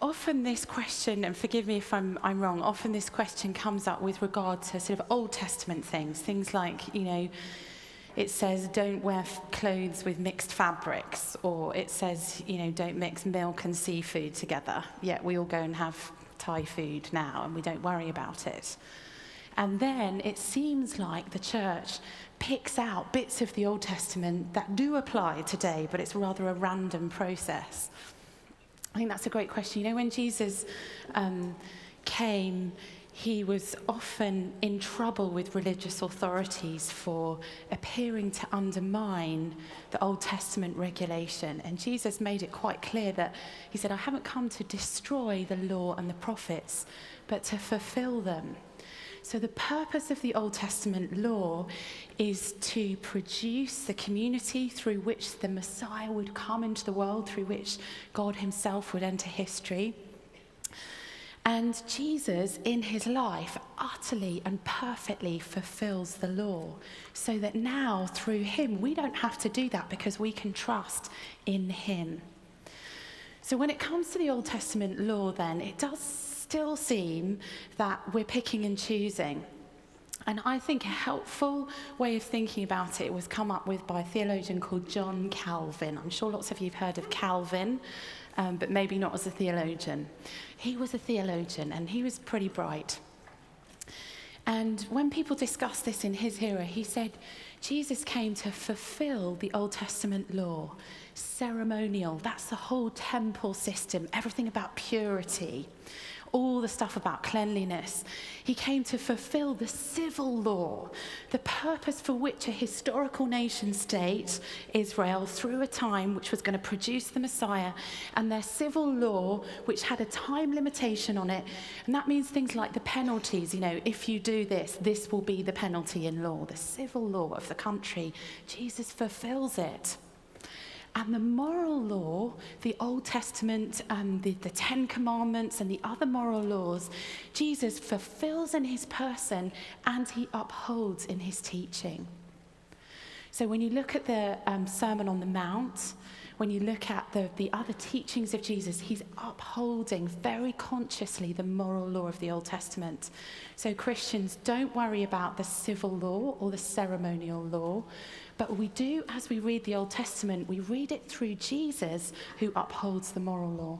often this question, and forgive me if I'm wrong, often this question comes up with regard to sort of Old Testament things like, it says don't wear clothes with mixed fabrics, or it says, don't mix milk and seafood together, yet we all go and have Thai food now and we don't worry about it. And then it seems like the church picks out bits of the Old Testament that do apply today, but it's rather a random process. I think that's a great question. When Jesus came, he was often in trouble with religious authorities for appearing to undermine the Old Testament regulation. And Jesus made it quite clear that he said, I haven't come to destroy the law and the prophets, but to fulfill them. So the purpose of the Old Testament law is to produce the community through which the Messiah would come into the world, through which God himself would enter history. And Jesus, in his life, utterly and perfectly fulfills the law, so that now, through him, we don't have to do that because we can trust in him. So when it comes to the Old Testament law, then, it does still seem that we're picking and choosing. And I think a helpful way of thinking about it was come up with by a theologian called John Calvin. I'm sure lots of you have heard of Calvin, but maybe not as a theologian. He was a theologian, and he was pretty bright. And when people discussed this in his era, he said, Jesus came to fulfill the Old Testament law, ceremonial. That's the whole temple system, everything about purity, all the stuff about cleanliness. He came to fulfill the civil law, the purpose for which a historical nation state, Israel, through a time which was going to produce the Messiah, and their civil law, which had a time limitation on it. And that means things like the penalties. If you do this, this will be the penalty in law. The civil law of the country, Jesus fulfills it. And the moral law, the Old Testament, the Ten Commandments and the other moral laws, Jesus fulfills in his person and he upholds in his teaching. So when you look at the Sermon on the Mount, when you look at the other teachings of Jesus, he's upholding very consciously the moral law of the Old Testament. So Christians, don't worry about the civil law or the ceremonial law, but we do, as we read the Old Testament, we read it through Jesus, who upholds the moral law.